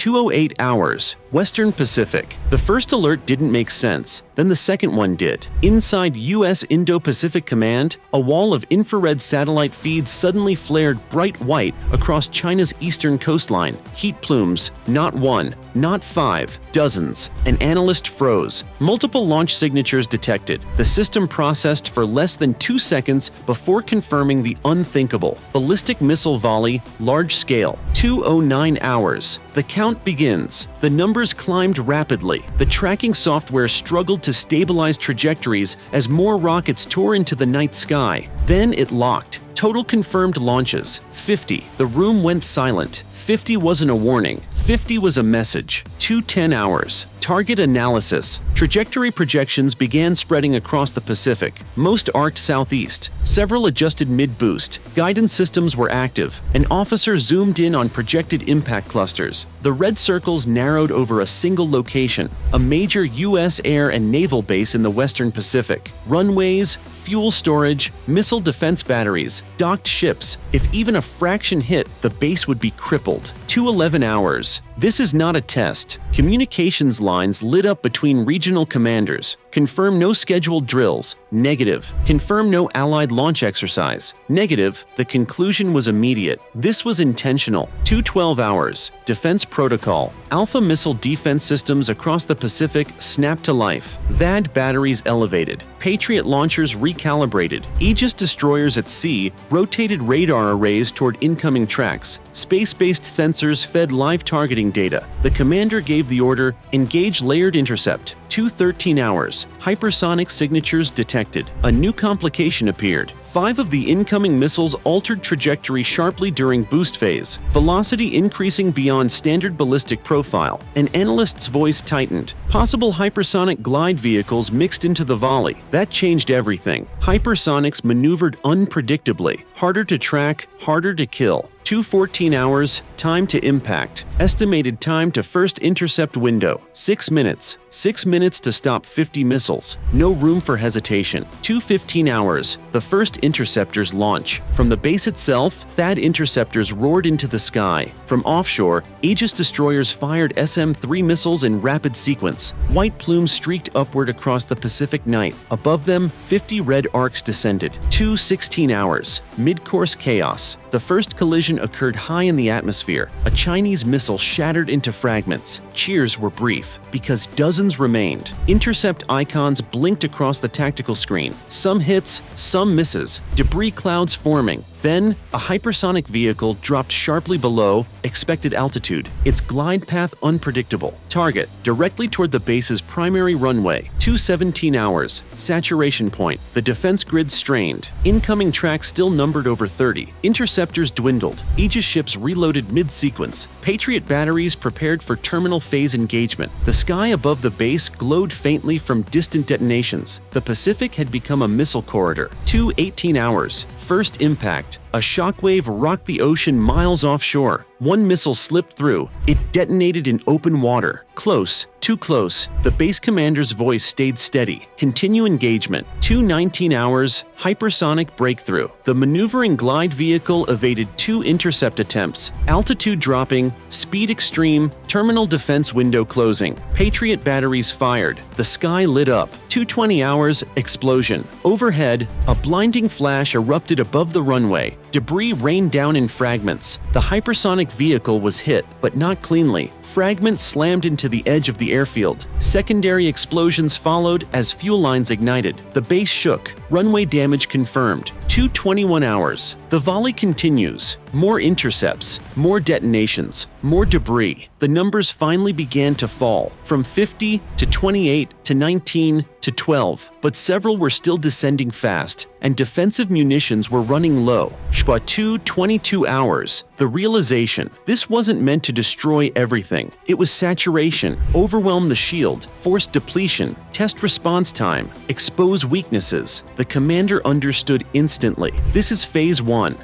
2:08 hours, Western Pacific. The first alert didn't make sense, then the second one did. Inside U.S. Indo-Pacific Command, a wall of infrared satellite feeds suddenly flared bright white across China's eastern coastline. Heat plumes, not one, not five, dozens. An analyst froze. Multiple launch signatures detected. The system processed for less than 2 seconds before confirming the unthinkable. Ballistic missile volley, large scale, 2:09 hours. The count begins. The numbers climbed rapidly. The tracking software struggled to stabilize trajectories as more rockets tore into the night sky. Then it locked. Total confirmed launches, 50. The room went silent. 50 wasn't a warning. 50 was a message. 2:10 hours. Target analysis. Trajectory projections began spreading across the Pacific. Most arced southeast. Several adjusted mid-boost. Guidance systems were active. An officer zoomed in on projected impact clusters. The red circles narrowed over a single location, a major U.S. air and naval base in the Western Pacific. Runways, fuel storage, missile defense batteries, docked ships. If even a fraction hit, the base would be crippled. 2:11 hours. This is not a test. Communications lines lit up between regional commanders. Confirm no scheduled drills. Negative. Confirm no allied launch exercise. Negative. The conclusion was immediate. This was intentional. 2:12 hours. Defense protocol. Alpha missile defense systems across the Pacific snapped to life. THAAD batteries elevated. Patriot launchers recalibrated. Aegis destroyers at sea rotated radar arrays toward incoming tracks. Space-based sensors fed live targeting data. The commander gave the order, engage layered intercept. 2:13 hours. Hypersonic signatures detected. A new complication appeared. 5 of the incoming missiles altered trajectory sharply during boost phase, velocity increasing beyond standard ballistic profile. An analyst's voice tightened. Possible hypersonic glide vehicles mixed into the volley. That changed everything. Hypersonics maneuvered unpredictably. Harder to track, harder to kill. 2:14 hours, time to impact. Estimated time to first intercept window, 6 minutes. 6 minutes to stop 50 missiles. No room for hesitation. 2:15 hours, the first interceptors launch. From the base itself, THAAD interceptors roared into the sky. From offshore, Aegis destroyers fired SM-3 missiles in rapid sequence. White plumes streaked upward across the Pacific night. Above them, 50 red arcs descended. 2:16 hours, mid-course chaos. The first collision occurred high in the atmosphere. A Chinese missile shattered into fragments. Cheers were brief, because dozens remained. Intercept icons blinked across the tactical screen. Some hits, some misses. Debris clouds forming. Then, a hypersonic vehicle dropped sharply below expected altitude, its glide path unpredictable. Target, directly toward the base's primary runway. 2:17 hours, saturation point. The defense grid strained. Incoming tracks still numbered over 30. Interceptors dwindled. Aegis ships reloaded mid-sequence. Patriot batteries prepared for terminal phase engagement. The sky above the base glowed faintly from distant detonations. The Pacific had become a missile corridor. 2:18 hours, first impact. A shockwave rocked the ocean miles offshore. One missile slipped through. It detonated in open water. Close. Too close. The base commander's voice stayed steady. Continue engagement. 2:19 hours, hypersonic breakthrough. The maneuvering glide vehicle evaded 2 intercept attempts. Altitude dropping, speed extreme, terminal defense window closing. Patriot batteries fired. The sky lit up. 2:20 hours, explosion. Overhead, a blinding flash erupted above the runway. Debris rained down in fragments. The hypersonic vehicle was hit, but not cleanly. Fragments slammed into the edge of the airfield. Secondary explosions followed as fuel lines ignited. The base shook. Runway damage confirmed. 2:21 hours. The volley continues. More intercepts, more detonations, more debris. The numbers finally began to fall, from 50 to 28 to 19 to 12, but several were still descending fast, and defensive munitions were running low. 2:22 hours. The realization, this wasn't meant to destroy everything. It was saturation, overwhelm the shield, force depletion, test response time, expose weaknesses. The commander understood instantly. This is phase 1.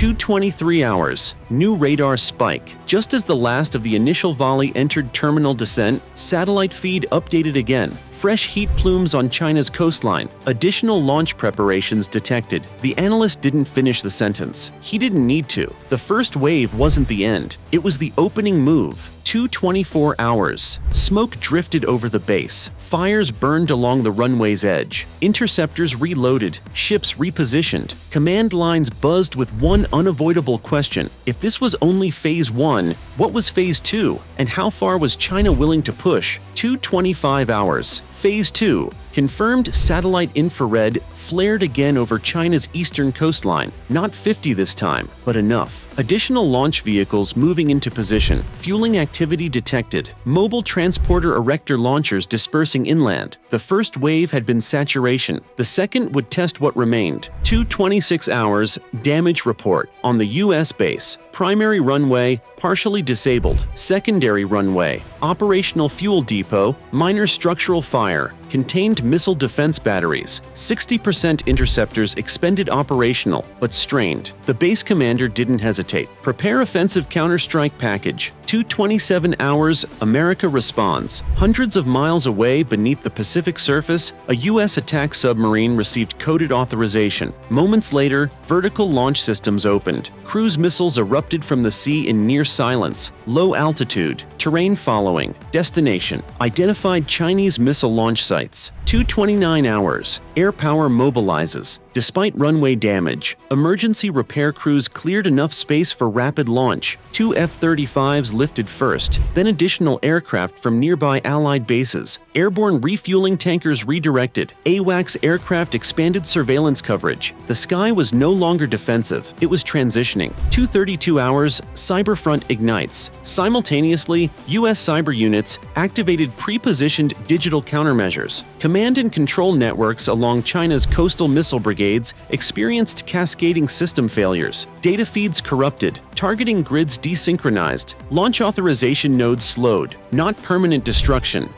(2:23 hours). New radar spike. Just as the last of the initial volley entered terminal descent, satellite feed updated again. Fresh heat plumes on China's coastline. Additional launch preparations detected. The analyst didn't finish the sentence. He didn't need to. The first wave wasn't the end. It was the opening move. 24 hours. Smoke drifted over the base. Fires burned along the runway's edge. Interceptors reloaded. Ships repositioned. Command lines buzzed with one unavoidable question. If this was only Phase 1, what was Phase 2? And how far was China willing to push? 25 hours. Phase 2. Confirmed satellite infrared flared again over China's eastern coastline. Not 50 this time, but enough. Additional launch vehicles moving into position. Fueling activity detected. Mobile transporter erector launchers dispersing inland. The first wave had been saturation. The second would test what remained. 26 hours. Damage report. On the U.S. base. Primary runway, partially disabled. Secondary runway. Operational fuel depot. Minor structural fire. Contained missile defense batteries. 60% interceptors expended operational, but strained. The base commander didn't hesitate. Prepare offensive counterstrike package. 27 hours, America responds. Hundreds of miles away beneath the Pacific surface, a U.S. attack submarine received coded authorization. Moments later, vertical launch systems opened. Cruise missiles erupted from the sea in near silence. Low altitude. Terrain following. Destination. Identified Chinese missile launch sites. 29 hours. Air power mobilizes. Despite runway damage, emergency repair crews cleared enough space for rapid launch. 2 F-35s lifted first, then additional aircraft from nearby Allied bases. Airborne refueling tankers redirected. AWACS aircraft expanded surveillance coverage. The sky was no longer defensive, it was transitioning. 32 hours, Cyberfront ignites. Simultaneously, U.S. cyber units activated pre-positioned digital countermeasures. Command and control networks along China's coastal missile brigades experienced cascading system failures. Data feeds corrupted. Targeting grids desynchronized. Launch authorization nodes slowed. Not permanent disruption,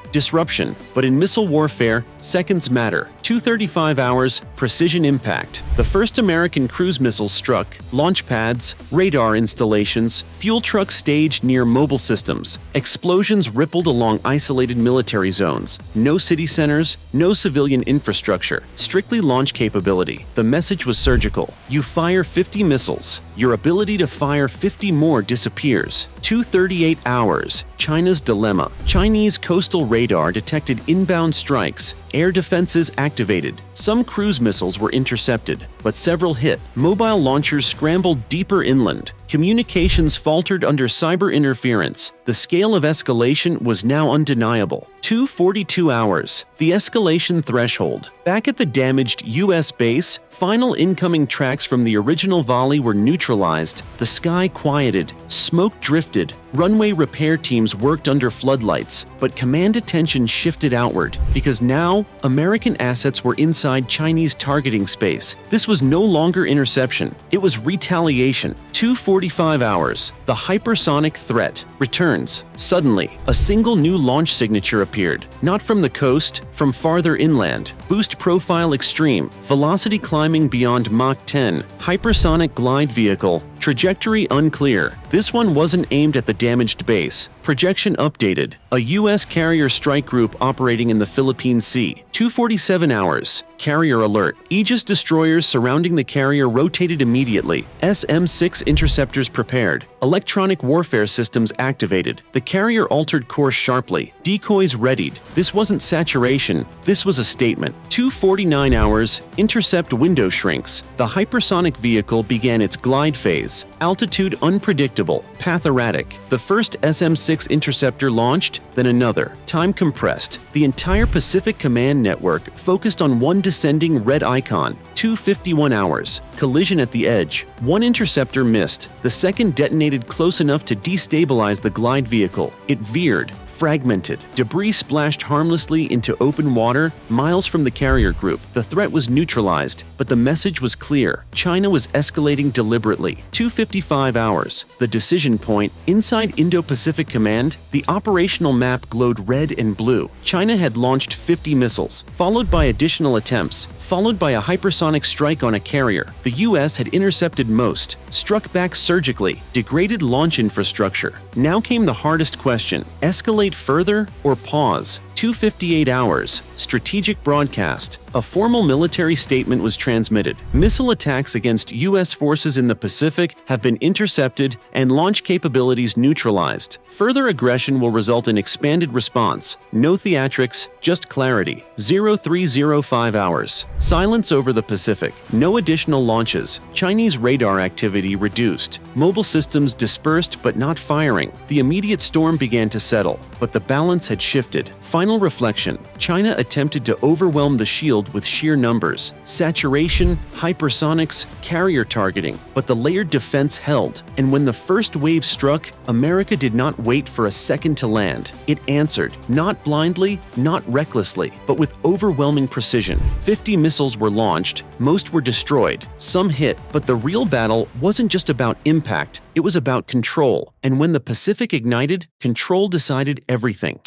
but in missile warfare, seconds matter. 235 hours, precision impact. The first American cruise missiles struck. Launch pads, radar installations, fuel trucks staged near mobile systems. Explosions rippled along isolated military zones. No city centers, no civilian infrastructure. Strictly launch capability. The message was surgical. You fire 50 missiles. Your ability to fire 50 more disappears. 238 hours. China's dilemma. Chinese coastal radar detected inbound strikes. Air defenses activated. Some cruise missiles were intercepted, but several hit. Mobile launchers scrambled deeper inland. Communications faltered under cyber interference. The scale of escalation was now undeniable. 42 hours. The escalation threshold. Back at the damaged U.S. base, final incoming tracks from the original volley were neutralized. The sky quieted. Smoke drifted. Runway repair teams worked under floodlights, but command attention shifted outward, because now American assets were inside Chinese targeting space. This was no longer interception, it was retaliation. 245 hours. The hypersonic threat returns. Suddenly, a single new launch signature appeared, not from the coast, from farther inland. Boost profile extreme, velocity climbing beyond Mach 10, hypersonic glide vehicle, trajectory unclear. This one wasn't aimed at the damaged base. Projection updated. A U.S. carrier strike group operating in the Philippine Sea. 247 hours. Carrier alert. Aegis destroyers surrounding the carrier rotated immediately. SM-6 interceptors prepared. Electronic warfare systems activated. The carrier altered course sharply. Decoys readied. This wasn't saturation. This was a statement. 249 hours. Intercept window shrinks. The hypersonic vehicle began its glide phase. Altitude unpredictable. Path erratic. The first SM-6 interceptor launched, then another. Time compressed. The entire Pacific Command network focused on one descending red icon. 251 hours. Collision at the edge. One interceptor missed. The second detonated close enough to destabilize the glide vehicle. It veered. Fragmented. Debris splashed harmlessly into open water miles from the carrier group. The threat was neutralized, but the message was clear. China was escalating deliberately. 255 hours. The decision point. Inside Indo-Pacific Command, the operational map glowed red and blue. China had launched 50 missiles, followed by additional attempts, followed by a hypersonic strike on a carrier. The U.S. had intercepted most, struck back surgically, degraded launch infrastructure. Now came the hardest question: escalate further or pause? 2:58 hours, strategic broadcast. A formal military statement was transmitted. Missile attacks against U.S. forces in the Pacific have been intercepted and launch capabilities neutralized. Further aggression will result in expanded response. No theatrics, just clarity. 0305 hours. Silence over the Pacific. No additional launches. Chinese radar activity reduced. Mobile systems dispersed but not firing. The immediate storm began to settle, but the balance had shifted. Final reflection. China attempted to overwhelm the shield with sheer numbers. Saturation, hypersonics, carrier targeting. But the layered defense held. And when the first wave struck, America did not wait for a second to land. It answered, not blindly, not recklessly, but with overwhelming precision. 50 missiles were launched, most were destroyed, some hit, but the real battle wasn't just about impact, it was about control. And when the Pacific ignited, control decided everything.